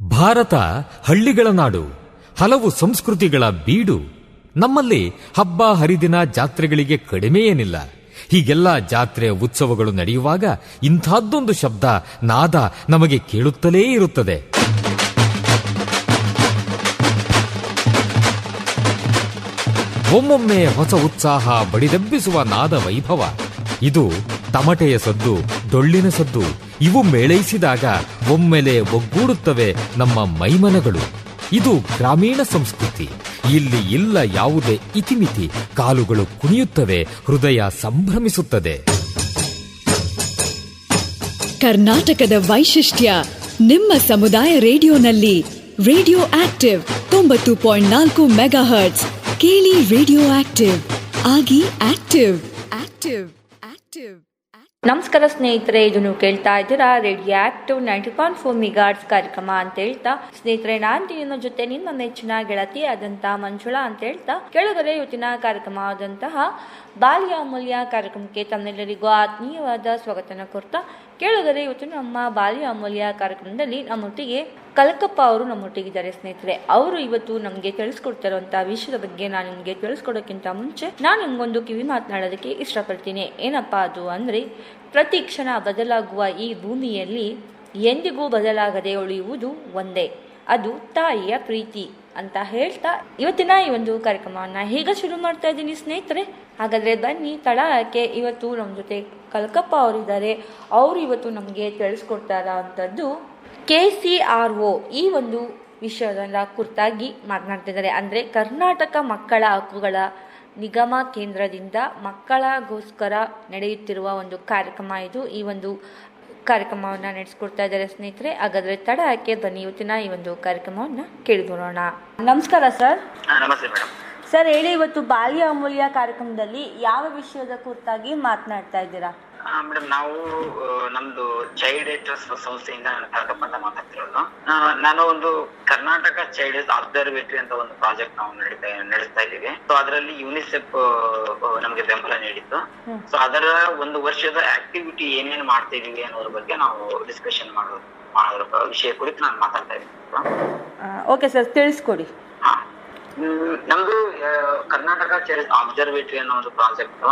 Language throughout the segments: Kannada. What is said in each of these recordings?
ಭಾರತ ಹಳ್ಳಿಗಳ ನಾಡು, ಹಲವು ಸಂಸ್ಕೃತಿಗಳ ಬೀಡು. ನಮ್ಮಲ್ಲಿ ಹಬ್ಬ ಹರಿದಿನ ಜಾತ್ರೆಗಳಿಗೆ ಕಡಿಮೆ ಏನಿಲ್ಲ. ಹೀಗೆಲ್ಲ ಜಾತ್ರೆ ಉತ್ಸವಗಳು ನಡೆಯುವಾಗ ಇಂಥದ್ದೊಂದು ಶಬ್ದ ನಾದ ನಮಗೆ ಕೇಳುತ್ತಲೇ ಇರುತ್ತದೆ. ಒಮ್ಮೊಮ್ಮೆ ಹೊಸ ಉತ್ಸಾಹ ಬಡಿದೆಬ್ಬಿಸುವ ನಾದ ವೈಭವ. ಇದು ತಮಟೆಯ ಸದ್ದು, ಡೊಳ್ಳಿನ ಸದ್ದು. ಇವು ಮೇಳೈಸಿದಾಗ ಒಮ್ಮೆಲೆ ಒಗ್ಗೂಡುತ್ತವೆ ನಮ್ಮ ಮೈಮನಗಳು. ಇದು ಗ್ರಾಮೀಣ ಸಂಸ್ಕೃತಿ. ಇಲ್ಲಿ ಇಲ್ಲ ಯಾವುದೇ ಇತಿಮಿತಿ. ಕಾಲುಗಳು ಕುಣಿಯುತ್ತವೆ, ಹೃದಯ ಸಂಭ್ರಮಿಸುತ್ತದೆ. ಕರ್ನಾಟಕದ ವೈಶಿಷ್ಟ್ಯ ನಿಮ್ಮ ಸಮುದಾಯ ರೇಡಿಯೋನಲ್ಲಿ. Radio active 90.4 megahertz. ಕೇಳಿ ರೇಡಿಯೋ ಆಕ್ಟಿವ್. ಆಗಿ ಆಕ್ಟಿವ್ ಆಕ್ಟಿವ್ ಆಕ್ಟಿವ್. ನಮಸ್ಕಾರ ಸ್ನೇಹಿತರೆ, ಇದು ನೀವು ಕೇಳ್ತಾ ಇದ್ದೀರಾ ರೇಡಿಯೋ ಆಕ್ಟಿವ್ 90.4 ಮೆಗಾಹರ್ಟ್ಸ್ ಕಾರ್ಯಕ್ರಮ ಅಂತ ಹೇಳ್ತಾ, ಸ್ನೇಹಿತರೆ ನಾನು ನಿಮ್ಮ ಜೊತೆ ನಿಮ್ಮ ಮೆಚ್ಚಿನ ಗೆಳತಿ ಆದಂತಹ ಮಂಜುಳಾ ಅಂತ ಹೇಳ್ತಾ, ಕೆಳಗಡೆ ಇವತ್ತಿನ ಕಾರ್ಯಕ್ರಮ ಆದಂತಹ ಬಾಲ್ಯ ಅಮೂಲ್ಯ ಕಾರ್ಯಕ್ರಮಕ್ಕೆ ತಮ್ಮೆಲ್ಲರಿಗೂ ಆತ್ಮೀಯವಾದ ಸ್ವಾಗತನ ಕೊಡ್ತಾ, ಕೆಳಗಡೆ ಇವತ್ತು ನಮ್ಮ ಬಾಲ್ಯ ಅಮೂಲ್ಯ ಕಾರ್ಯಕ್ರಮದಲ್ಲಿ ನಮ್ಮೊಟ್ಟಿಗೆ ಕಲಕಪ್ಪ ಅವರು ನಮ್ಮೊಟ್ಟಿಗಿದ್ದಾರೆ. ಸ್ನೇಹಿತರೆ, ಅವರು ಇವತ್ತು ನಮಗೆ ತಿಳಿಸ್ಕೊಡ್ತಿರುವಂತಹ ವಿಷಯದ ಬಗ್ಗೆ ನಾನು ನಿಮಗೆ ತಿಳಿಸ್ಕೊಡೋಕ್ಕಿಂತ ಮುಂಚೆ ನಾನು ನಿಮ್ಗೊಂದು ಕಿವಿ ಮಾತನಾಡೋದಕ್ಕೆ ಇಷ್ಟಪಡ್ತೀನಿ. ಏನಪ್ಪಾ ಅದು ಅಂದರೆ, ಪ್ರತಿ ಕ್ಷಣ ಬದಲಾಗುವ ಈ ಭೂಮಿಯಲ್ಲಿ ಎಂದಿಗೂ ಬದಲಾಗದೆ ಉಳಿಯುವುದು ಒಂದೇ, ಅದು ತಾಯಿಯ ಪ್ರೀತಿ ಅಂತ ಹೇಳ್ತಾ ಇವತ್ತಿನ ಈ ಒಂದು ಕಾರ್ಯಕ್ರಮವನ್ನು ಈಗ ಶುರು ಮಾಡ್ತಾ ಇದ್ದೀನಿ ಸ್ನೇಹಿತರೆ. ಹಾಗಾದರೆ ಬನ್ನಿ ತಡ ಯಾಕೆ, ಇವತ್ತು ನಮ್ಮ ಜೊತೆ ಕಲಕಪ್ಪ ಅವರಿದ್ದಾರೆ. ಅವರು ಇವತ್ತು ನಮಗೆ ತಿಳಿಸ್ಕೊಡ್ತಾ ಇರೋವಂಥದ್ದು KCRO ಈ ಒಂದು ವಿಷಯದ ಕುರಿತಾಗಿ ಮಾತನಾಡ್ತಿದ್ದಾರೆ. ಅಂದರೆ ಕರ್ನಾಟಕ ಮಕ್ಕಳ ಹಕ್ಕುಗಳ ನಿಗಮ ಕೇಂದ್ರದಿಂದ ಮಕ್ಕಳಿಗೋಸ್ಕರ ನಡೆಯುತ್ತಿರುವ ಒಂದು ಕಾರ್ಯಕ್ರಮ ಇದು. ಈ ಒಂದು ಕಾರ್ಯಕ್ರಮವನ್ನು ನಡೆಸ್ಕೊಡ್ತಾ ಇದ್ದಾರೆ ಸ್ನೇಹಿತರೆ. ಹಾಗಾದರೆ ತಡ ಯಾಕೆ, ಬನ್ನಿ ಇವತ್ತಿನ ಈ ಒಂದು ಕಾರ್ಯಕ್ರಮವನ್ನು ಕೇಳಿಕೊಳ್ಳೋಣ. ನಮಸ್ಕಾರ ಸರ್. ನಮಸ್ತೆ ಮೇಡಮ್. ಸರ್ ಹೇಳಿ, ಇವತ್ತು ಬಾಲ್ಯ ಅಮೂಲ್ಯ ಕಾರ್ಯಕ್ರಮದಲ್ಲಿ ಯಾವ ವಿಷಯದ ಕುರಿತಾಗಿ ಮಾತನಾಡ್ತಾ ಇದ್ದೀರಾ? ಮೇಡಮ್, ನಾವು ನಮ್ದು ಚೈಲ್ಡ್ ರೈಟ್ ಸಂಸ್ಥೆಯಿಂದ ಕಲಕಪ್ಪ ಅಂತ ಮಾತಾಡ್ತಿರೋದು. ನಾನು ಒಂದು ಕರ್ನಾಟಕ ಚೈಲ್ಡ್ ರೈಟ್ ಅಬ್ಸರ್ವೇಟರಿ ಅಂತ ಒಂದು ಪ್ರಾಜೆಕ್ಟ್ ನಾವು ನಡೆಸ್ತಾ ಇದ್ದೀವಿ. ಸೊ ಅದರಲ್ಲಿ ಯುನಿಸೆಫ್ ನಮಗೆ ಬೆಂಬಲ ನೀಡಿತ್ತು. ಸೊ ಅದರ ಒಂದು ವರ್ಷದ ಆಕ್ಟಿವಿಟಿ ಏನೇನು ಮಾಡ್ತಾ ಇದೀವಿ ಅನ್ನೋದ್ರ ಬಗ್ಗೆ ನಾವು ಡಿಸ್ಕಷನ್ ಮಾಡೋ ವಿಷಯ ಕುರಿತು ನಾನು ಮಾತಾಡ್ತಾ ಇದ್ದೀನಿ. ಓಕೆ ಸರ್, ತಿಳಿಸ್ಕೊಡಿ. ನಮ್ದು ಕರ್ನಾಟಕ ಚೈಲ್ಡ್ ಅಬ್ಸರ್ವೇಟರಿ ಅನ್ನೋ ಒಂದು ಪ್ರಾಜೆಕ್ಟ್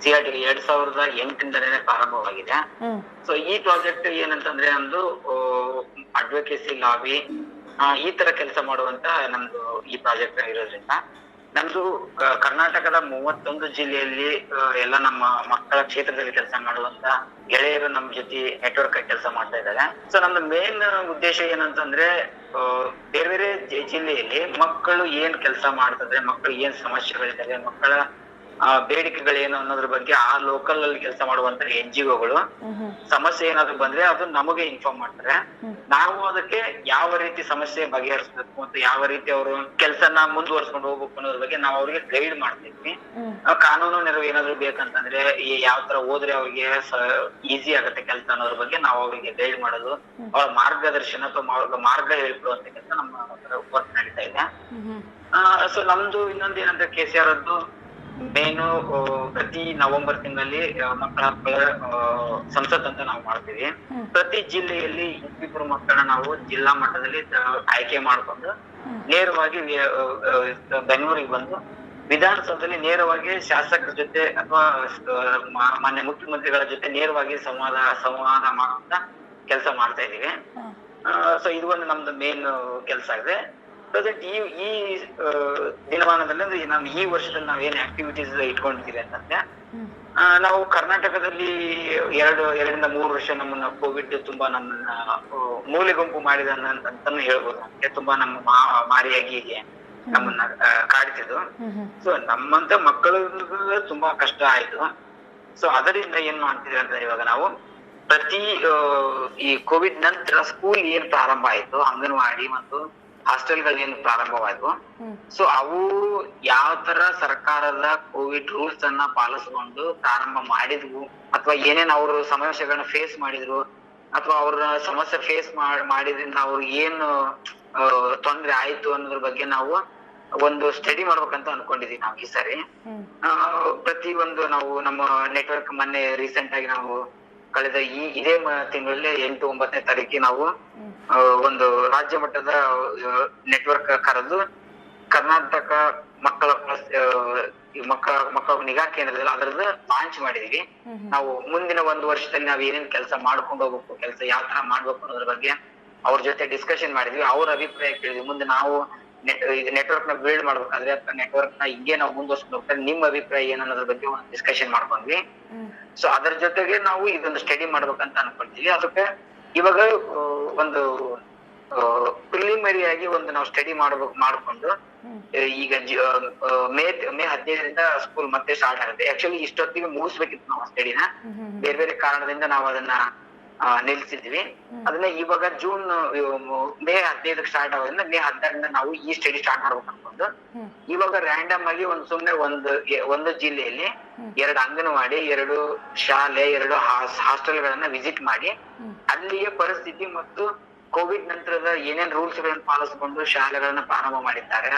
CRT 2008 ಪ್ರಾರಂಭವಾಗಿದೆ. ಸೊ ಈ ಪ್ರಾಜೆಕ್ಟ್ ಏನಂತಂದ್ರೆ, ನಮ್ದು ಅಡ್ವೊಕೇಸಿ, ಲಾಬಿ ಈ ತರ ಕೆಲಸ ಮಾಡುವಂತ ನಮ್ದು ಈ ಪ್ರಾಜೆಕ್ಟ್ ಇರೋದ್ರಿಂದ, ನಮ್ದು ಕರ್ನಾಟಕದ 31 ಜಿಲ್ಲೆಯಲ್ಲಿ ಎಲ್ಲ ನಮ್ಮ ಮಕ್ಕಳ ಕ್ಷೇತ್ರದಲ್ಲಿ ಕೆಲಸ ಮಾಡುವಂತ ಗೆಳೆಯರು ನಮ್ಮ ಜೊತೆ ನೆಟ್ವರ್ಕ್ ಆಗಿ ಕೆಲಸ ಮಾಡ್ತಾ ಇದ್ದಾರೆ. ಸೊ ನಮ್ದು ಮೇನ್ ಉದ್ದೇಶ ಏನಂತಂದ್ರೆ, ಬೇರೆ ಬೇರೆ ಜಿಲ್ಲೆಯಲ್ಲಿ ಮಕ್ಕಳು ಏನ್ ಕೆಲಸ ಮಾಡ್ತಿದ್ರೆ, ಮಕ್ಕಳು ಏನ್ ಸಮಸ್ಯೆಗಳಿದ್ದಾವೆ, ಮಕ್ಕಳ ಬೇಡಿಕೆಗಳೇನು ಅನ್ನೋದ್ರ ಬಗ್ಗೆ ಆ ಲೋಕಲ್ ಅಲ್ಲಿ ಕೆಲಸ ಮಾಡುವಂತ NGOಗಳು ಸಮಸ್ಯೆ ಏನಾದ್ರು ಬಂದ್ರೆ ಅದು ನಮಗೆ ಇನ್ಫಾರ್ಮ್ ಮಾಡ್ತಾರೆ. ನಾವು ಅದಕ್ಕೆ ಯಾವ ರೀತಿ ಸಮಸ್ಯೆ ಬಗೆಹರಿಸಬೇಕು ಮತ್ತು ಯಾವ ರೀತಿ ಅವರು ಕೆಲಸನ ಮುಂದುವರ್ಸ್ಕೊಂಡು ಹೋಗ್ಬೇಕು ಅನ್ನೋದ್ರ ಬಗ್ಗೆ ನಾವು ಅವ್ರಿಗೆ ಗೈಡ್ ಮಾಡ್ತೀವಿ. ಕಾನೂನು ನೆರವು ಏನಾದ್ರು ಬೇಕಂತಂದ್ರೆ, ಯಾವ ತರ ಹೋದ್ರೆ ಅವ್ರಿಗೆ ಈಸಿ ಆಗತ್ತೆ ಕೆಲಸ ಅನ್ನೋದ್ರ ಬಗ್ಗೆ ನಾವು ಅವ್ರಿಗೆ ಗೈಡ್ ಮಾಡೋದು, ಅವ್ರ ಮಾರ್ಗದರ್ಶನ ಅಥವಾ ಅವ್ರಿಗೆ ಮಾರ್ಗ ಹೇಳ್ಕೊಡುವಂತ ಕೆಲಸ ನಮ್ಮ ವರ್ಕ್ ನಡೀತಾ ಇದೆ. ಸೊ ನಮ್ದು ಇನ್ನೊಂದು ಏನಂದ್ರೆ, KCR ಮೇನು ಪ್ರತಿ ನವೆಂಬರ್ ತಿಂಗಳಲ್ಲಿ ಮಕ್ಕಳ ಹಕ್ಕುಗಳ ಸಂಸತ್ ಅಂತ ನಾವು ಮಾಡ್ತೀವಿ. ಪ್ರತಿ ಜಿಲ್ಲೆಯಲ್ಲಿ ಇಬ್ಬಿಬ್ರು ಮಕ್ಕಳನ್ನ ನಾವು ಜಿಲ್ಲಾ ಮಟ್ಟದಲ್ಲಿ ಆಯ್ಕೆ ಮಾಡ್ಕೊಂಡು ನೇರವಾಗಿ ಬೆಂಗಳೂರಿಗೆ ಬಂದು ವಿಧಾನಸೌಧದಲ್ಲಿ ನೇರವಾಗಿ ಶಾಸಕರ ಜೊತೆ ಅಥವಾ ಮಾನ್ಯ ಮುಖ್ಯಮಂತ್ರಿಗಳ ಜೊತೆ ನೇರವಾಗಿ ಸಂವಾದ ಮಾಡುವಂತ ಕೆಲಸ ಮಾಡ್ತಾ ಇದೀವಿ. ಸೊ ಇದು ಒಂದು ನಮ್ದು ಮೇನ್ ಕೆಲಸ ಇದೆ. ಪ್ರೆಸೆಂಟ್ ಈ ದಿನಮಾನದಲ್ಲಿ ಅಂದ್ರೆ ನಾವು ಈ ವರ್ಷದಲ್ಲಿ ನಾವ್ ಏನ್ ಆಕ್ಟಿವಿಟೀಸ್ ಇಟ್ಕೊಂಡಿದೀವಿ ಅಂತಂದ್ರೆ, ನಾವು ಕರ್ನಾಟಕದಲ್ಲಿ 2-3 ವರ್ಷ ನಮ್ಮನ್ನ ಕೋವಿಡ್ ತುಂಬಾ ನಮ್ಮನ್ನ ಮೂಲೆ ಗುಂಪು ಮಾಡಿದ ಅಂತಾನು ಹೇಳ್ಬೋದು. ತುಂಬಾ ನಮ್ಮ ಮಾರಿಯಾಗಿ ನಮ್ಮನ್ನ ಕಾಡ್ತಿದ್ದು. ಸೊ ನಮ್ಮಂತ ಮಕ್ಕಳು ತುಂಬಾ ಕಷ್ಟ ಆಯ್ತು. ಸೊ ಅದರಿಂದ ಏನ್ ಮಾಡ್ತಿದ್ವಿ ಅಂತ, ಇವಾಗ ನಾವು ಪ್ರತಿ ಈ ಕೋವಿಡ್ ನಂತರ ಸ್ಕೂಲ್ ಏನ್ ಪ್ರಾರಂಭ ಆಯ್ತು, ಅಂಗನವಾಡಿ ಮತ್ತು ಹಾಸ್ಟೆಲ್ಗಳು ಏನು ಪ್ರಾರಂಭವಾಯ್ತು, ಸೊ ಅವು ಯಾವ ತರ ಸರ್ಕಾರದ ಕೋವಿಡ್ ರೂಲ್ಸ್ ಅನ್ನ ಪಾಲಿಸ್ಕೊಂಡು ಪ್ರಾರಂಭ ಮಾಡಿದ್ವು, ಅಥವಾ ಏನೇನ್ ಅವರು ಸಮಸ್ಯೆಗಳನ್ನ ಫೇಸ್ ಮಾಡಿದ್ರು, ಅಥವಾ ಅವ್ರ ಸಮಸ್ಯೆ ಫೇಸ್ ಮಾಡಿದ್ರಿಂದ ಅವ್ರಿಗೆ ಏನು ತೊಂದ್ರೆ ಆಯ್ತು ಅನ್ನೋದ್ರ ಬಗ್ಗೆ ನಾವು ಒಂದು ಸ್ಟಡಿ ಮಾಡ್ಬೇಕಂತ ಅನ್ಕೊಂಡಿದೀವಿ ನಾವು ಈ ಸರಿ. ಪ್ರತಿ ಒಂದು ನಾವು ನಮ್ಮ ನೆಟ್ವರ್ಕ್ ಮೊನ್ನೆ ರೀಸೆಂಟ್ ಆಗಿ ನಾವು ಕಳೆದ ಇದೇ ತಿಂಗಳಲ್ಲಿ 8-9ನೇ ತಾರೀಕಿಗೆ ನಾವು ಒಂದು ರಾಜ್ಯ ಮಟ್ಟದ ನೆಟ್ವರ್ಕ್ ಕರೆದು ಕರ್ನಾಟಕ ಮಕ್ಕಳ ನಿಗಾ ಕೇಂದ್ರದಲ್ಲಿ ಅದರದ್ದು ಲಾಂಚ್ ಮಾಡಿದೀವಿ. ನಾವು ಮುಂದಿನ 1 ವರ್ಷದಲ್ಲಿ ನಾವ್ ಏನೇನ್ ಕೆಲಸ ಮಾಡ್ಕೊಂಡು ಹೋಗ್ಬೇಕು, ಕೆಲಸ ಯಾವ ತರ ಮಾಡ್ಬೇಕು ಅನ್ನೋದ್ರ ಬಗ್ಗೆ ಅವ್ರ ಜೊತೆ ಡಿಸ್ಕಷನ್ ಮಾಡಿದ್ವಿ. ಅವ್ರ ಅಭಿಪ್ರಾಯ ಕೇಳಿದ್ವಿ. ಮುಂದೆ ನಾವು ನೆಟ್ವರ್ಕ್ ನ ಬಿಲ್ಡ್ ಮಾಡ್ಬೇಕಾದ್ರೆ ನೆಟ್ವರ್ಕ್ ನ ಹಿಂಗೆ ನಾವು ಮುಂದುವರ್ಸ್ಕೊಂಡು ಹೋಗ್ತಾರೆ, ನಿಮ್ ಅಭಿಪ್ರಾಯ ಏನ್ ಅನ್ನೋದ್ರ ಬಗ್ಗೆ ಒಂದು ಡಿಸ್ಕಷನ್ ಮಾಡ್ಕೊಂಡ್ವಿ. ಸೊ ಅದ್ರ ಜೊತೆಗೆ ನಾವು ಇದೊಂದು ಸ್ಟಡಿ ಮಾಡ್ಬೇಕಂತ ಅನ್ಕೊಳ್ತೀವಿ. ಅದಕ್ಕೆ ಇವಾಗ ಒಂದು ಪ್ರಿಲಿಮಿನರಿ ಆಗಿ ಒಂದು ನಾವು ಸ್ಟಡಿ ಮಾಡ್ಕೊಂಡು ಈಗ ಮೇ 15ರಿಂದ ಸ್ಕೂಲ್ ಮತ್ತೆ ಸ್ಟಾರ್ಟ್ ಆಗುತ್ತೆ. ಆಕ್ಚುಲಿ ಇಷ್ಟೊತ್ತಿಗೆ ಮುಗಿಸ್ಬೇಕಿತ್ತು ನಾವು ಸ್ಟಡಿನ, ಬೇರೆ ಬೇರೆ ಕಾರಣದಿಂದ ನಾವು ಅದನ್ನ ನಿಲ್ಸಿದ್ವಿ. ಅದನ್ನ ಇವಾಗ ಮೇ 15ಕ್ಕೆ ಸ್ಟಾರ್ಟ್ ಆಗೋದ್ರಿಂದ ಮೇ 16ರಿಂದ ನಾವು ಈ ಸ್ಟಡಿ ಸ್ಟಾರ್ಟ್ ಮಾಡ್ಬೇಕು ಅನ್ಕೊಂಡು ಇವಾಗ ರ್ಯಾಂಡಮ್ ಆಗಿ ಸುಮ್ನೆ ಒಂದು ಜಿಲ್ಲೆಯಲ್ಲಿ 2 ಅಂಗನವಾಡಿ, 2 ಶಾಲೆ, 2 ಹಾಸ್ಟೆಲ್ಗಳನ್ನ ವಿಸಿಟ್ ಮಾಡಿ ಅಲ್ಲಿಯ ಪರಿಸ್ಥಿತಿ ಮತ್ತು ಕೋವಿಡ್ ನಂತರದ ಏನೇನ್ ರೂಲ್ಸ್ ಗಳನ್ನ ಪಾಲಿಸಿಕೊಂಡು ಶಾಲೆಗಳನ್ನ ಪ್ರಾರಂಭ ಮಾಡಿದ್ದಾರೆ,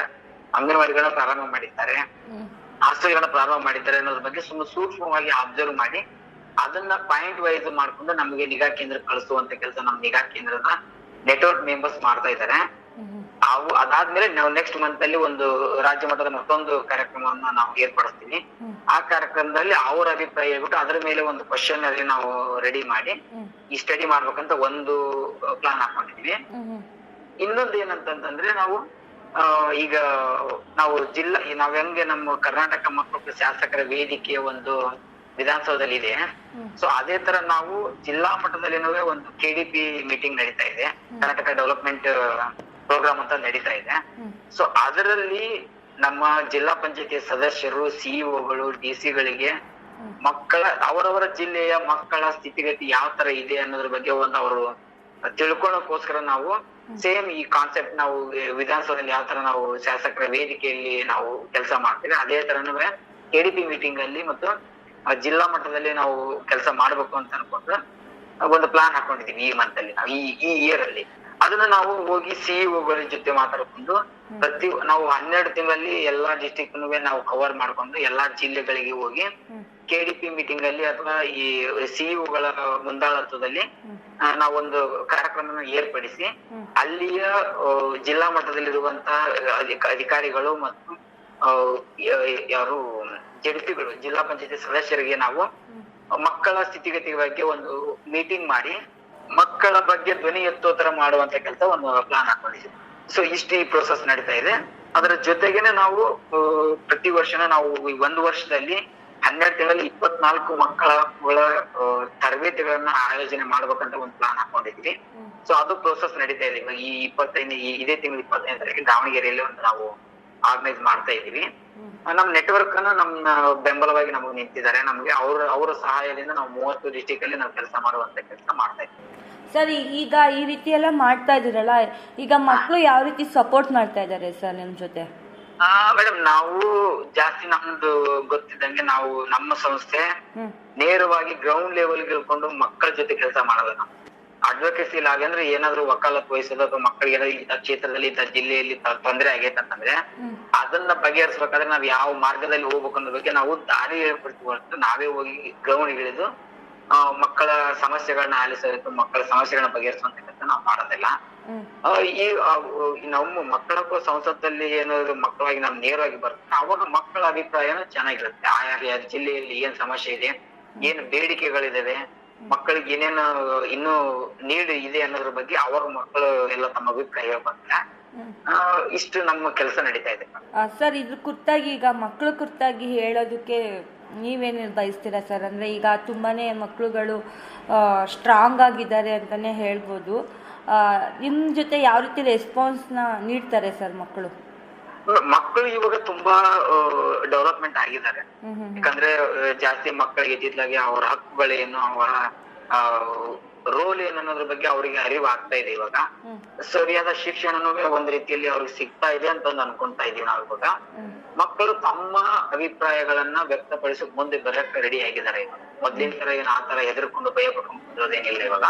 ಅಂಗನವಾಡಿಗಳನ್ನ ಪ್ರಾರಂಭ ಮಾಡಿದ್ದಾರೆ, ಹಾಸ್ಟೆಲ್ಗಳನ್ನ ಪ್ರಾರಂಭ ಮಾಡಿದ್ದಾರೆ ಅನ್ನೋದ್ರ ಬಗ್ಗೆ ಸೂಕ್ಷ್ಮವಾಗಿ ಅಬ್ಸರ್ವ್ ಮಾಡಿ ಅದನ್ನ ಪಾಯಿಂಟ್ ವೈಸ್ ಮಾಡ್ಕೊಂಡು ನಮಗೆ ನಿಗಾ ಕೇಂದ್ರ ಕಳಿಸುವಂತ ಕೆಲಸ ನಮ್ಮ ನಿಗಾ ಕೇಂದ್ರದ ನೆಟ್ವರ್ಕ್ ಮೆಂಬರ್ಸ್ ಮಾಡ್ತಾ ಇದ್ದಾರೆ. ಅದಾದ್ಮೇಲೆ ನಾವು ನೆಕ್ಸ್ಟ್ ಮಂತ್ ಅಲ್ಲಿ ಒಂದು ರಾಜ್ಯ ಮಟ್ಟದ ಮತ್ತೊಂದು ಕಾರ್ಯಕ್ರಮವನ್ನ ನಾವು ಏರ್ಪಡಿಸ್ತೀವಿ. ಆ ಕಾರ್ಯಕ್ರಮದಲ್ಲಿ ಅವ್ರ ಅಭಿಪ್ರಾಯ ಹೇಳ್ಬಿಟ್ಟು ಅದ್ರ ಮೇಲೆ ಒಂದು ಕ್ವಶನ್ ಅಲ್ಲಿ ನಾವು ರೆಡಿ ಮಾಡಿ ಈ ಸ್ಟಡಿ ಮಾಡ್ಬೇಕಂತ ಒಂದು ಪ್ಲಾನ್ ಹಾಕೊಂಡಿದೀವಿ. ಇನ್ನೊಂದು ಏನಂತಂದ್ರೆ ಈಗ ನಾವು ನಾವ್ ಹೆಂಗೆ ನಮ್ಮ ಕರ್ನಾಟಕ ಮಕ್ಕಳ ಶಾಸಕರ ವೇದಿಕೆಯ ಒಂದು ವಿಧಾನಸೌಧದಲ್ಲಿ ಇದೆ, ಸೊ ಅದೇ ತರ ನಾವು ಜಿಲ್ಲಾ ಮಟ್ಟದಲ್ಲಿ ಒಂದು KDP ಮೀಟಿಂಗ್ ನಡೀತಾ ಇದೆ, ಕರ್ನಾಟಕ ಡೆವಲಪ್ಮೆಂಟ್ ಪ್ರೋಗ್ರಾಮ್ ಅಂತ ನಡೀತಾ ಇದೆ. ಸೊ ಅದರಲ್ಲಿ ನಮ್ಮ ಜಿಲ್ಲಾ ಪಂಚಾಯತಿ ಸದಸ್ಯರು, ಸಿಇಒಗಳು, DC-ಗಳಿಗೆ ಅವರವರ ಜಿಲ್ಲೆಯ ಮಕ್ಕಳ ಸ್ಥಿತಿಗತಿ ಯಾವ ತರ ಇದೆ ಅನ್ನೋದ್ರ ಬಗ್ಗೆ ಅವರು ತಿಳ್ಕೊಳ್ಳೋಕೋಸ್ಕರ ನಾವು ಸೇಮ್ ಈ ಕಾನ್ಸೆಪ್ಟ್ ನಾವು ವಿಧಾನಸೌಧದಲ್ಲಿ ಯಾವ ತರ ನಾವು ಶಾಸಕರ ವೇದಿಕೆಯಲ್ಲಿ ನಾವು ಕೆಲಸ ಮಾಡ್ತೀವಿ ಅದೇ ತರನು KDP ಮೀಟಿಂಗ್ ಅಲ್ಲಿ ಮತ್ತು ಜಿಲ್ಲಾ ಮಟ್ಟದಲ್ಲಿ ನಾವು ಕೆಲಸ ಮಾಡ್ಬೇಕು ಅಂತ ಅನ್ಕೊಂಡು ಒಂದು ಪ್ಲಾನ್ ಹಾಕೊಂಡಿದೀವಿ ಈ ಮಂತ್ ಅಲ್ಲಿ, ನಾವು ಈ ಇಯರ್ ಅಲ್ಲಿ. ಅದನ್ನ ನಾವು ಹೋಗಿ ಸಿಇಒಗಳ ಜೊತೆ ಮಾತಾಡ್ಕೊಂಡು ನಾವು 12 ತಿಂಗಳಲ್ಲಿ ಎಲ್ಲಾ ಡಿಸ್ಟ್ರಿಕ್ಟ್ ನಾವು ಕವರ್ ಮಾಡ್ಕೊಂಡು ಎಲ್ಲಾ ಜಿಲ್ಲೆಗಳಿಗೆ ಹೋಗಿ KDP ಮೀಟಿಂಗ್ ಅಲ್ಲಿ ಅಥವಾ ಈ ಸಿಇಒಗಳ ಮುಂದಾಳತ್ವದಲ್ಲಿ ನಾವೊಂದು ಕಾರ್ಯಕ್ರಮನ ಏರ್ಪಡಿಸಿ ಅಲ್ಲಿಯ ಜಿಲ್ಲಾ ಮಟ್ಟದಲ್ಲಿರುವಂತಹ ಅಧಿಕಾರಿಗಳು ಮತ್ತು ಯಾರು ಜಡ್ಪಿಗಳು, ಜಿಲ್ಲಾ ಪಂಚಾಯತಿ ಸದಸ್ಯರಿಗೆ ನಾವು ಮಕ್ಕಳ ಸ್ಥಿತಿಗತಿ ಬಗ್ಗೆ ಒಂದು ಮೀಟಿಂಗ್ ಮಾಡಿ ಮಕ್ಕಳ ಬಗ್ಗೆ ಧ್ವನಿ ಎತ್ತೋ ತರ ಮಾಡುವಂತ ಕೆಲಸ ಒಂದು ಪ್ಲಾನ್ ಹಾಕೊಂಡಿದ್ದೀವಿ. ಸೊ ಇಷ್ಟು ಈ ಪ್ರೋಸೆಸ್ ನಡೀತಾ ಇದೆ. ಅದರ ಜೊತೆಗೇನೆ ನಾವು ಪ್ರತಿ ವರ್ಷನ ನಾವು 1 ವರ್ಷದಲ್ಲಿ 12 ತಿಂಗಳಲ್ಲಿ 24 ಮಕ್ಕಳ ತರಬೇತಿಗಳನ್ನ ಆಯೋಜನೆ ಮಾಡ್ಬೇಕಂತ ಒಂದು ಪ್ಲಾನ್ ಹಾಕೊಂಡಿದ್ವಿ. ಸೊ ಅದು ಪ್ರೋಸೆಸ್ ನಡೀತಾ ಇದೆ. ಇದೇ ತಿಂಗಳು 25 ತಾರೀಕಿಗೆ ದಾವಣಗೆರೆಯಲ್ಲಿ ಒಂದು ನಾವು ಆರ್ಗನೈಸ್ ಮಾಡ್ತಾ ಇದೀವಿ. ನಮ್ ನೆಟ್ವರ್ಕ್ ಅನ್ನ ನಮ್ಮ ಬೆಂಬಲವಾಗಿ ನಮಗೆ ನಿಂತಿದ್ದಾರೆ. ನಮ್ಗೆ ಅವರ ಸಹಾಯದಿಂದ ನಾವು 30 ಡಿಸ್ಟ್ರಿಕ್ಟ್ ಅಲ್ಲಿ ನಾವು ಕೆಲಸ ಮಾಡುವಂತ ಕೆಲಸ ಮಾಡ್ತಾ ಇದ್ದೀವಿ. ಸರ್, ಈಗ ಈ ರೀತಿ ಎಲ್ಲ ಮಾಡ್ತಾ ಇದೀರಲ್ಲ, ಈಗ ಮಕ್ಕಳು ಯಾವ ರೀತಿ ಸಪೋರ್ಟ್ ಮಾಡ್ತಾ ಇದ್ದಾರೆ ಸರ್ ನಿಮ್ ಜೊತೆ? ಮೇಡಮ್, ನಾವು ಜಾಸ್ತಿ ನಮ್ದು ಗೊತ್ತಿದ್ದಂಗೆ ನಾವು ನಮ್ಮ ಸಂಸ್ಥೆ ನೇರವಾಗಿ ಗ್ರೌಂಡ್ ಲೆವೆಲ್ ಇಳ್ಕೊಂಡು ಮಕ್ಕಳ ಜೊತೆ ಕೆಲಸ ಮಾಡಲ್ಲ. ನಾವು ಅಡ್ವೊಕೇಸಿ ಲಾಗ್ ಅಂದ್ರೆ ಏನಾದ್ರು ವಕಾಲತ್ ವಹಿಸೋದು ಅಥವಾ ಮಕ್ಕಳಿಗೆ ಏನಾದ್ರು ಇಂಥ ಕ್ಷೇತ್ರದಲ್ಲಿ ಇಂಥ ಜಿಲ್ಲೆಯಲ್ಲಿ ತೊಂದರೆ ಆಗೈತಂತಂದ್ರೆ ಅದನ್ನ ಬಗೆಹರಿಸಬೇಕಾದ್ರೆ ನಾವ್ ಯಾವ ಮಾರ್ಗದಲ್ಲಿ ಹೋಗ್ಬೇಕು ಅನ್ನೋ ಬಗ್ಗೆ ನಾವು ದಾರಿ ಹೇಳ್ಕೊಡ್ತೀವಿ. ನಾವೇ ಹೋಗಿ ಗ್ರೌಂಡ್ ಇಳಿದು ಮಕ್ಕಳ ಸಮಸ್ಯೆಗಳನ್ನ ಆಲಿಸೋದು, ಮಕ್ಕಳ ಸಮಸ್ಯೆಗಳನ್ನ ಬಗೆಹರಿಸುವಂತ ಕೆಲಸ ನಾವು ಮಾಡೋದಿಲ್ಲ. ಈ ನಮ್ಮ ಮಕ್ಕಳ ಸಂಸತ್ತಲ್ಲಿ ಏನಾದ್ರು ಮಕ್ಕಳಾಗಿ ನಾವು ನೇರವಾಗಿ ಬರ್ತದೆ, ಅವಾಗ ಮಕ್ಕಳ ಅಭಿಪ್ರಾಯನೂ ಚೆನ್ನಾಗಿರುತ್ತೆ. ಆಯಾ ಜಿಲ್ಲೆಯಲ್ಲಿ ಏನ್ ಸಮಸ್ಯೆ ಇದೆ, ಏನ್ ಬೇಡಿಕೆಗಳಿದಾವೆ, ಮಕ್ಕಳಿಗೆ ಏನೇನು ಇನ್ನೂ ನೀಡ್ ಇದೆ ಅನ್ನೋದ್ರ ಬಗ್ಗೆ ಅವರ ಮಕ್ಕಳು ಎಲ್ಲ ತಮ್ಮ ಅಭಿಪ್ರಾಯ ಹೇಳ್ಬರ್ತಾರೆ. ಇಷ್ಟು ನಮ್ಮ ಕೆಲಸ ನಡೀತಾ ಇದೆ. ಸರ್, ಇದ್ರ ಕುರಿತಾಗಿ ಈಗ ಮಕ್ಕಳ ಕುರಿತಾಗಿ ಹೇಳೋದಕ್ಕೆ ನೀವೇನು ಬಯಸ್ತೀರಾ ಸರ್? ಅಂದ್ರೆ ಈಗ ತುಂಬಾನೇ ಮಕ್ಕಳುಗಳು ಸ್ಟ್ರಾಂಗ್ ಆಗಿದ್ದಾರೆ ಅಂತಾನೆ ಹೇಳ್ಬೋದು. ನಿಮ್ ಜೊತೆ ಯಾವ ರೀತಿ ರೆಸ್ಪಾನ್ಸ್ನ ನೀಡ್ತಾರೆ ಸರ್ ಮಕ್ಕಳು? ಮಕ್ಕಳು ಇವಾಗ ತುಂಬಾ ಡೆವಲಪ್ಮೆಂಟ್ ಆಗಿದ್ದಾರೆ. ಯಾಕಂದ್ರೆ ಜಾಸ್ತಿ ಮಕ್ಕಳಿಗೆ ಇದ್ದಿದ್ಲಾಗೆ ಅವರ ಹಕ್ಕುಗಳೇನು, ಅವರ ರೋಲ್ ಏನು ಅನ್ನೋದ್ರ ಬಗ್ಗೆ ಅವರಿಗೆ ಅರಿವು ಆಗ್ತಾ ಇದೆ. ಇವಾಗ ಸರಿಯಾದ ಶಿಕ್ಷಣನೂ ಒಂದ್ ರೀತಿಯಲ್ಲಿ ಅವ್ರಿಗೆ ಸಿಗ್ತಾ ಇದೆ ಅಂತ ಅನ್ಕೊಂತಾ ಇದೀವಿ ನಾವು. ಇವಾಗ ಮಕ್ಕಳು ತಮ್ಮ ಅಭಿಪ್ರಾಯಗಳನ್ನ ವ್ಯಕ್ತಪಡಿಸಿ ಮುಂದೆ ಬರಕ್ ರೆಡಿ ಆಗಿದ್ದಾರೆ. ಮೊದ್ಲಿನ ತರ ಏನ್ ಆತರ ಹೆದರ್ಕೊಂಡು ಭಯ ಪಡ್ಕೊಂಡ್ಬಿಡೋದೇನಿಲ್ಲ. ಇವಾಗ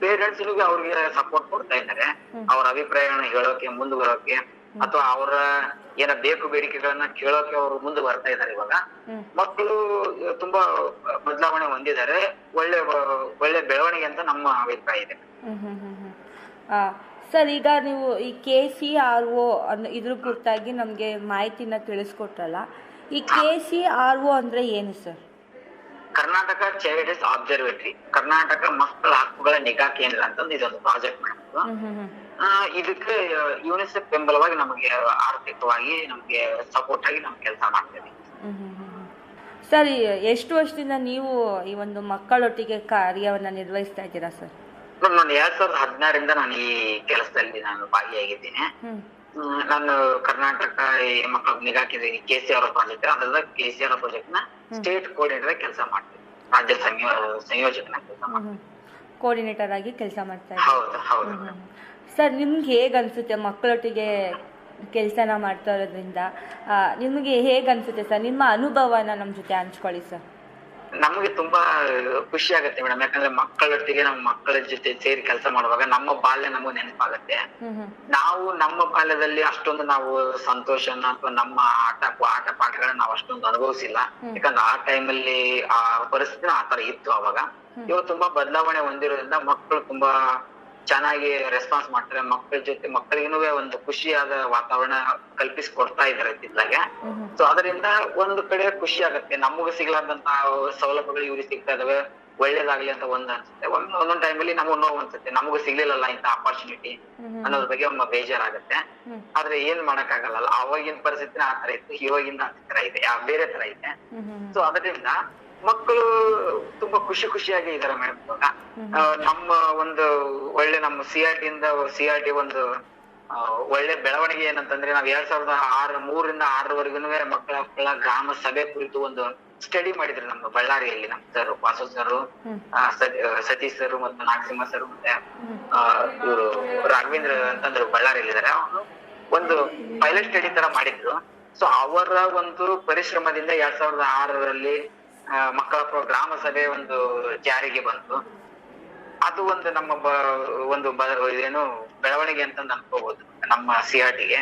ಪೇರೆಂಟ್ಸ್ ಅವ್ರಿಗೆ ಸಪೋರ್ಟ್ ಕೊಡ್ತಾ ಇದ್ದಾರೆ. ಅವ್ರ ಅಭಿಪ್ರಾಯಗಳನ್ನ ಹೇಳೋಕೆ, ಮುಂದೆ ಬರೋಕೆ, ಅಥವಾ ಅವರ ಏನ ಬೇಕು ಬೇಡಿಕೆಗಳನ್ನ ಕೇಳೋಕೆ ಅವರು ಮುಂದೆ ಬರ್ತಾ ಇದ್ದಾರೆ. ಇವಾಗ ಮಕ್ಕಳು ತುಂಬಾ ಬದಲಾವಣೆ ಹೊಂದಿದ್ದಾರೆ, ಒಳ್ಳೆ ಬೆಳವಣಿಗೆ ಅಂತ ನಮ್ಮ ಅಭಿಪ್ರಾಯ ಇದೆ. ಸರ್, ಈಗ ನೀವು ಈ KCRO ಇದ್ರ ಕುರಿತಾಗಿ ನಮಗೆ ಮಾಹಿತಿನ ತಿಳಿಸ್ಕೊಟ್ರಲ್ಲ, ಈ KCRO ಅಂದ್ರೆ ಏನು sir? Karnataka child rights observatory, Karnataka ಮಕ್ಕಳ ಹಕ್ಕುಗಳ ನಿಗಾ ಕೇಂದ್ರ ಅಂತಂದು ಇದೊಂದು ಪ್ರಾಜೆಕ್ಟ್ ಮಾಡಿದ್ರು. ಇದಕ್ಕೆ ಯುನಿಸೆಫ್ ಬೆಂಬಲವಾಗಿ ನಮಗೆ ಆರ್ಥಿಕವಾಗಿ ನಮ್ಗೆ ಸಪೋರ್ಟ್ ಆಗಿ ನಮ್ ಕೆಲಸ ಮಾಡ್ತೇವೆ. ಸರ್, ಎಷ್ಟು ವರ್ಷದಿಂದ ನೀವು ಈ ಒಂದು ಮಕ್ಕಳೊಟ್ಟಿಗೆ ಕಾರ್ಯವನ್ನ ನಿರ್ವಹಿಸ್ತಾ ಇದ್ದೀರಾ ಸರ್? ನಾನು 2016ರಿಂದ ನಾನು ಈ ಕೆಲಸದಲ್ಲಿ ನಾನು ಭಾಗಿಯಾಗಿದ್ದೀನಿ. ನಾನು ಕರ್ನಾಟಕ ಮಕ್ಕಳ ನಿಗಾ ಕೇಂದ್ರ KCRO ಪ್ರಾಜೆಕ್ಟ್, ಅದರ KCRO ಪ್ರಾಜೆಕ್ಟ್ ನ ಸ್ಟೇಟ್ ಕೋಆರ್ಡಿನೇಟರ್ ಕೆಲಸ ಮಾಡ್ತೀನಿ, ರಾಜ್ಯ ಸಂಯೋಜಕನ ಕೆಲಸ ಮಾಡ್ತೀನಿ, ಕೋಆರ್ಡಿನೇಟರ್ ಆಗಿ ಕೆಲಸ ಮಾಡ್ತಾ ಇದ್ದೀನಿ. ಹೌದು. ಸರ್, ನಿಮ್ಗೆ ಹೇಗ್ ಅನ್ಸುತ್ತೆ ಮಕ್ಕಳೊಟ್ಟಿಗೆ ಕೆಲಸನ ಮಾಡ್ತಾ ಇರೋದ್ರಿಂದ? ನಿಮ್ಗೆ ಹೇಗ್ ಅನ್ಸುತ್ತೆ ಸರ್? ನಿಮ್ಮ ಅನುಭವನ ನಮ್ ಜೊತೆ ಹಂಚ್ಕೊಳ್ಳಿ ಸರ್. ನಮ್ಗೆ ತುಂಬಾ ಖುಷಿ ಆಗುತ್ತೆ ಮೇಡಮ್, ಯಾಕಂದ್ರೆ ಮಕ್ಕಳೊಟ್ಟಿಗೆ ನಮ್ಮ ಮಕ್ಕಳ ಜೊತೆ ಸೇರಿ ಕೆಲಸ ಮಾಡುವಾಗ ನಮ್ಮ ಬಾಲ್ಯ ನಮಗೂ ನೆನಪಾಗತ್ತೆ. ನಾವು ನಮ್ಮ ಬಾಲ್ಯದಲ್ಲಿ ಅಷ್ಟೊಂದು ನಾವು ಸಂತೋಷನ ಅಥವಾ ನಮ್ಮ ಆಟ ಪಾಠಗಳನ್ನ ನಾವು ಅಷ್ಟೊಂದು ಅನುಭವಿಸಿಲ್ಲ, ಯಾಕಂದ್ರೆ ಆ ಟೈಮಲ್ಲಿ ಆ ಪರಿಸ್ಥಿತಿ ಆತರ ಇತ್ತು ಅವಾಗ. ಇವಾಗ ತುಂಬಾ ಬದಲಾವಣೆ ಹೊಂದಿರೋದ್ರಿಂದ ಮಕ್ಕಳು ತುಂಬಾ ಚೆನ್ನಾಗಿ ರೆಸ್ಪಾನ್ಸ್ ಮಾಡ್ತಾರೆ. ಮಕ್ಕಳ ಜೊತೆ ಮಕ್ಕಳಿಗೂ ಒಂದು ಖುಷಿಯಾದ ವಾತಾವರಣ ಕಲ್ಪಿಸಿಕೊಡ್ತಾ ಇದಾರೆ ಇತ್ತಿತ್ತಲಾಗೆ. ಸೊ ಅದರಿಂದ ಒಂದು ಕಡೆ ಖುಷಿ ಆಗತ್ತೆ, ನಮಗೂ ಸಿಗ್ಲಾರ್ದಂತ ಸೌಲಭ್ಯಗಳು ಇವ್ರಿಗೆ ಸಿಗ್ತಾ ಇದಾವೆ, ಒಳ್ಳೇದಾಗ್ಲಿ ಅಂತ ಅನ್ಸುತ್ತೆ. ಒಂದೊಂದ್ ಟೈಮಲ್ಲಿ ನಮಗೂ ನೋವು ಅನ್ಸುತ್ತೆ, ನಮಗೂ ಸಿಗ್ಲಿಲ್ಲಲ್ಲ ಇಂತ ಆಪರ್ಚುನಿಟಿ ಅನ್ನೋದ್ರ ಬಗ್ಗೆ ಒಮ್ಮೆ ಬೇಜಾರಾಗತ್ತೆ. ಆದ್ರೆ ಏನ್ ಮಾಡಕ್ ಆಗಲ್ಲ, ಅವಾಗಿನ ಪರಿಸ್ಥಿತಿನ ಆ ತರ ಇತ್ತು, ಇವಾಗಿನ ಆ ತರ ಇದೆ, ಬೇರೆ ತರ ಇದೆ. ಸೊ ಅದರಿಂದ ಮಕ್ಕಳು ತುಂಬಾ ಖುಷಿಯಾಗಿ ಇದಾರೆ ಮೇಡಮ್. ಇವಾಗ ನಮ್ಮ ಒಂದು ಒಳ್ಳೆ ನಮ್ಮ CRT ಒಂದು ಒಳ್ಳೆ ಬೆಳವಣಿಗೆ ಏನಂತಂದ್ರೆ, ನಾವ್ 2003ರಿಂದ 2006 ಮಕ್ಕಳ ಗ್ರಾಮ ಸಭೆ ಕುರಿತು ಒಂದು ಸ್ಟಡಿ ಮಾಡಿದ್ರು ನಮ್ಮ ಬಳ್ಳಾರಿಯಲ್ಲಿ. ನಮ್ಮ sir Vasu sir, Satish sir ಮತ್ತು ನಾಗಸಿಂಹ ಸರ್ ಮತ್ತೆ ಇವರು ರಾಘವೇಂದ್ರ ಅಂತಂದ್ರು ಬಳ್ಳಾರಿಯಲ್ಲಿ ಇದಾರೆ. ಅವರು ಒಂದು ಪೈಲಟ್ ಸ್ಟಡಿ ತರ ಮಾಡಿದ್ರು. ಸೊ ಅವರ ಒಂದು ಪರಿಶ್ರಮದಿಂದ 2006ರಲ್ಲಿ ಮಕ್ಕಳ ಗ್ರಾಮ ಸಭೆ ಒಂದು ಜಾರಿಗೆ ಬಂತು. ಅದು ಒಂದು ನಮ್ಮ ಏನು ಬೆಳವಣಿಗೆ ಅಂತ ಅನ್ಕೋಬಹುದು ನಮ್ಮ CRTಗೆ.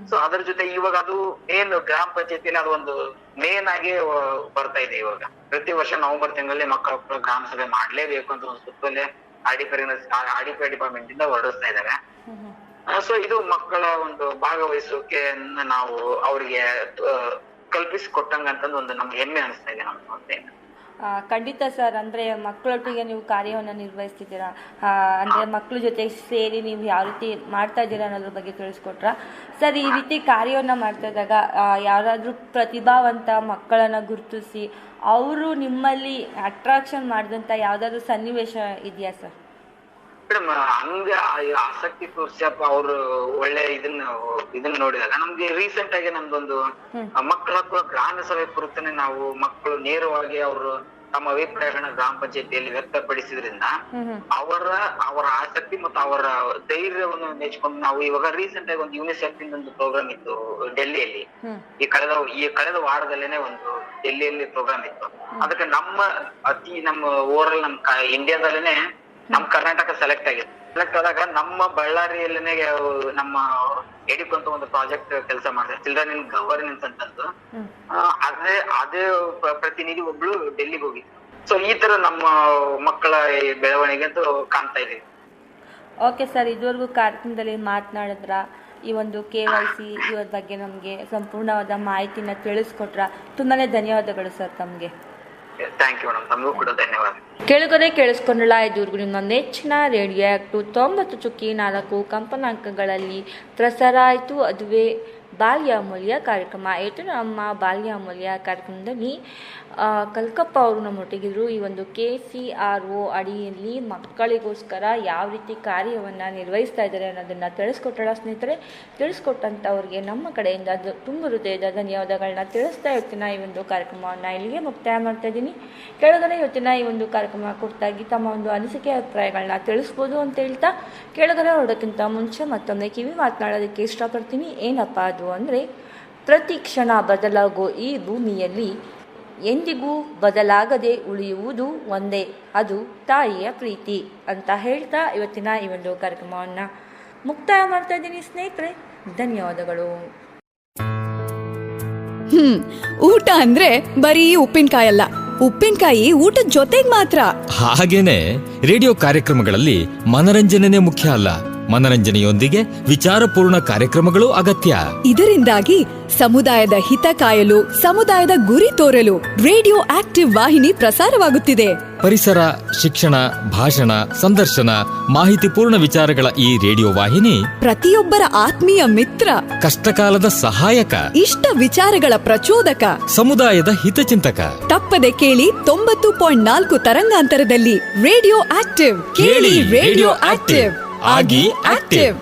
ಸೊ ಅದ್ರ ಜೊತೆ ಇವಾಗ ಅದು ಏನು ಗ್ರಾಮ ಪಂಚಾಯತಿಯಲ್ಲಿ ಅದು ಒಂದು ಮೇನ್ ಆಗಿ ಬರ್ತಾ ಇದೆ. ಇವಾಗ ಪ್ರತಿ ವರ್ಷ ನವೆಂಬರ್ ತಿಂಗಳಲ್ಲಿ ಮಕ್ಕಳ ಗ್ರಾಮ ಸಭೆ ಮಾಡ್ಲೇಬೇಕು ಅಂತ ಒಂದು ಸುತ್ತಲೇ RDP ಡಿಪಾರ್ಟ್ಮೆಂಟ್ ಇಂದ ಹೊರಡಿಸ್ತಾ ಇದ್ದಾರೆ. ಸೊ ಇದು ಮಕ್ಕಳ ಒಂದು ಭಾಗವಹಿಸೋಕೆ ನಾವು ಅವ್ರಿಗೆ ಕಲ್ಪಿಸಿಕೊಟ್ಟಂಗ ಅಂತಂದು ಒಂದು ನಮ್ಗೆ ಹೆಮ್ಮೆ ಅನಿಸ್ತಾ ಇದೆ ನಮ್ಮ ಸಂಸ್ಥೆಯಿಂದ. ಖಂಡಿತ ಸರ್. ಅಂದರೆ ಮಕ್ಕಳೊಟ್ಟಿಗೆ ನೀವು ಕಾರ್ಯವನ್ನು ನಿರ್ವಹಿಸ್ತಿದ್ದೀರಾ, ಅಂದರೆ ಮಕ್ಕಳ ಜೊತೆ ಸೇರಿ ನೀವು ಯಾವ ರೀತಿ ಮಾಡ್ತಾ ಇದ್ದೀರಾ ಅನ್ನೋದ್ರ ಬಗ್ಗೆ ತಿಳಿಸ್ಕೊಟ್ರ ಸರ್. ಈ ರೀತಿ ಕಾರ್ಯವನ್ನು ಮಾಡ್ತಾ ಇದ್ದಾಗ ಯಾರಾದರೂ ಪ್ರತಿಭಾವಂತ ಮಕ್ಕಳನ್ನು ಗುರುತಿಸಿ ಅವರು ನಿಮ್ಮಲ್ಲಿ ಅಟ್ರಾಕ್ಷನ್ ಮಾಡಿದಂಥ ಯಾವುದಾದ್ರೂ ಸನ್ನಿವೇಶ ಇದೆಯಾ ಸರ್? ಮೇಡಮ್, ಹಂಗ ಆಸಕ್ತಿ ತೋರ್ಸಪ್ಪ ಅವ್ರು ಒಳ್ಳೆ ಇದನ್ನ ನೋಡಿದಾಗ ನಮ್ಗೆ ರೀಸೆಂಟ್ ಆಗಿ ನಮ್ದೊಂದು ಮಕ್ಕಳ ಗ್ರಾಮ ಸಭೆ ಕುರಿತನೆ ನಾವು ಮಕ್ಕಳು ನೇರವಾಗಿ ಅವರು ತಮ್ಮ ಅಭಿಪ್ರಾಯಗಳನ್ನ ಗ್ರಾಮ ಪಂಚಾಯತಿಯಲ್ಲಿ ವ್ಯಕ್ತಪಡಿಸಿದ್ರಿಂದ ಅವರ ಆಸಕ್ತಿ ಮತ್ತು ಅವರ ಧೈರ್ಯವನ್ನು ಮೆಚ್ಕೊಂಡು ನಾವು ಇವಾಗ ರೀಸೆಂಟ್ ಆಗಿ ಒಂದು ಯುನಿಸೆಫ್ ಒಂದು ಪ್ರೋಗ್ರಾಮ್ ಇತ್ತು ಡೆಲ್ಲಿಯಲ್ಲಿ. ಈ ಕಳೆದ ವಾರದಲ್ಲೇನೆ ಒಂದು ಡೆಲ್ಲಿಯಲ್ಲಿ ಪ್ರೋಗ್ರಾಮ್ ಇತ್ತು. ಅದಕ್ಕೆ ನಮ್ಮ ಓವರಾಲ್ ನಮ್ಮ ಇಂಡಿಯಾದಲ್ಲೇನೆ ನಮ್ ಕರ್ನಾಟಕ ಸೆಲೆಕ್ಟ್ ಆದಾಗ ನಮ್ಮ ಬಳ್ಳಾರಿಯಲ್ಲೇನೆ ನಮ್ಮ ಎಡಿಕೊಂತ ಒಂದು ಪ್ರಾಜೆಕ್ಟ್ ಕೆಲಸ ಮಾಡಿದೆ, ಚಿಲ್ಡ್ರನ್ ಇನ್ ಗವರ್ನೆನ್ಸ್ ಅಂತಂದು. ಅದೇ ಪ್ರತಿನಿಧಿ ಒಬ್ಳು ಡೆಲ್ಲಿಗೆ ಹೋಗಿದ್ರು. ಸೊ ಈ ತರ ನಮ್ಮ ಮಕ್ಕಳ ಬೆಳವಣಿಗೆ ಅಂತ ಕಾಣ್ತಾ ಇದೀವಿ. ಓಕೆ ಸರ್, ಇದುವರೆಗೂ ಕಾರ್ಯಕ್ರಮದಲ್ಲಿ ಮಾತನಾಡಿದ್ರ ಈ ಒಂದು KYC ಇವ್ರ ಬಗ್ಗೆ ನಮಗೆ ಸಂಪೂರ್ಣವಾದ ಮಾಹಿತಿನ ತಿಳಿಸ್ಕೊಟ್ರ. ತುಂಬಾನೇ ಧನ್ಯವಾದಗಳು ಸರ್ ತಮಗೆ. ಥ್ಯಾಂಕ್ ಯು ಮೇಡಮ್, ತಮಗೂ ಕೂಡ ಧನ್ಯವಾದ. ಕೆಳಗಡೆ ಕೇಳಿಸ್ಕೊಂಡಲ್ಲ, ಇದುವರೆಗೂ ನಿಮ್ಮ ನೆಚ್ಚಿನ ರೇಡಿಯೋ ಆಕ್ಟಿವ್ 90.4 ಕಂಪನಾಂಕಗಳಲ್ಲಿ ಪ್ರಸಾರ ಆಯಿತು. ಅದುವೇ ಬಾಲ್ಯ ಅಮೂಲ್ಯ ಕಾರ್ಯಕ್ರಮ. ಇವತ್ತು ನಮ್ಮ ಬಾಲ್ಯ ಅಮೂಲ್ಯ ಕಾರ್ಯಕ್ರಮದಲ್ಲಿ ಕಲ್ಕಪ್ಪ ಅವರು ನಮ್ಮೊಟ್ಟಿಗಿದ್ರು. ಈ ಒಂದು KCRO ಅಡಿಯಲ್ಲಿ ಮಕ್ಕಳಿಗೋಸ್ಕರ ಯಾವ ರೀತಿ ಕಾರ್ಯವನ್ನು ನಿರ್ವಹಿಸ್ತಾ ಇದ್ದಾರೆ ಅನ್ನೋದನ್ನು ತಿಳಿಸ್ಕೊಟ್ಟಳ ಸ್ನೇಹಿತರೆ. ತಿಳಿಸ್ಕೊಟ್ಟಂಥವ್ರಿಗೆ ನಮ್ಮ ಕಡೆಯಿಂದ ತುಂಬ ಹೃದಯದ ಧನ್ಯವಾದಗಳನ್ನ ತಿಳಿಸ್ತಾ ಇವತ್ತಿನ ಈ ಒಂದು ಕಾರ್ಯಕ್ರಮವನ್ನು ಇಲ್ಲಿಗೆ ಮುಕ್ತಾಯ ಮಾಡ್ತಾ ಇದ್ದೀನಿ. ಕೆಳಗಡೆ ಇವತ್ತಿನ ಈ ಒಂದು ಕಾರ್ಯಕ್ರಮ ಕುರಿತಾಗಿ ತಮ್ಮ ಒಂದು ಅನಿಸಿಕೆ ಅಭಿಪ್ರಾಯಗಳನ್ನ ತಿಳಿಸ್ಬೋದು ಅಂತ ಹೇಳ್ತಾ ಕೆಳಗಡೆ ಹೊರಡೋಕ್ಕಿಂತ ಮುಂಚೆ ಮತ್ತೊಮ್ಮೆ ಕಿವಿ ಮಾತನಾಡೋದಕ್ಕೆ ಇಷ್ಟಪಡ್ತೀನಿ. ಏನಪ್ಪ ಅದು ಅಂದರೆ, ಪ್ರತಿ ಕ್ಷಣ ಬದಲಾಗೋ ಈ ಭೂಮಿಯಲ್ಲಿ ಎಂದಿಗೂ ಬದಲಾಗದೆ ಉಳಿಯುವುದು ಒಂದೇ, ಅದು ತಾಯಿಯ ಪ್ರೀತಿ ಅಂತ ಹೇಳ್ತಾ ಇವತ್ತಿನ ಈ ಒಂದು ಕಾರ್ಯಕ್ರಮವನ್ನು ಮುಕ್ತಾಯ ಮಾಡ್ತಾ ಇದ್ದೀನಿ ಸ್ನೇಹಿತರೆ. ಧನ್ಯವಾದಗಳು. ಊಟ ಅಂದ್ರೆ ಬರೀ ಉಪ್ಪಿನಕಾಯಿ ಅಲ್ಲ, ಉಪ್ಪಿನಕಾಯಿ ಊಟದ ಜೊತೆಗ್ ಮಾತ್ರ. ಹಾಗೇನೆ ರೇಡಿಯೋ ಕಾರ್ಯಕ್ರಮಗಳಲ್ಲಿ ಮನರಂಜನೆ ಮುಖ್ಯ ಅಲ್ಲ, ಮನರಂಜನೆಯೊಂದಿಗೆ ವಿಚಾರಪೂರ್ಣ ಕಾರ್ಯಕ್ರಮಗಳು ಅಗತ್ಯ. ಇದರಿಂದಾಗಿ ಸಮುದಾಯದ ಹಿತ ಕಾಯಲು, ಸಮುದಾಯದ ಗುರಿ ತೋರಲು ರೇಡಿಯೋ ಆಕ್ಟಿವ್ ವಾಹಿನಿ ಪ್ರಸಾರವಾಗುತ್ತಿದೆ. ಪರಿಸರ, ಶಿಕ್ಷಣ, ಭಾಷಣ, ಸಂದರ್ಶನ, ಮಾಹಿತಿಪೂರ್ಣ ವಿಚಾರಗಳ ಈ ರೇಡಿಯೋ ವಾಹಿನಿ ಪ್ರತಿಯೊಬ್ಬರ ಆತ್ಮೀಯ ಮಿತ್ರ, ಕಷ್ಟಕಾಲದ ಸಹಾಯಕ, ಇಷ್ಟ ವಿಚಾರಗಳ ಪ್ರಚೋದಕ, ಸಮುದಾಯದ ಹಿತಚಿಂತಕ. ತಪ್ಪದೆ ಕೇಳಿ 90.4 ತರಂಗಾಂತರದಲ್ಲಿ ರೇಡಿಯೋ ಆಕ್ಟಿವ್. ಕೇಳಿ ರೇಡಿಯೋ ಆಕ್ಟಿವ್, ಆಗಿ ಆಕ್ಟಿವ್.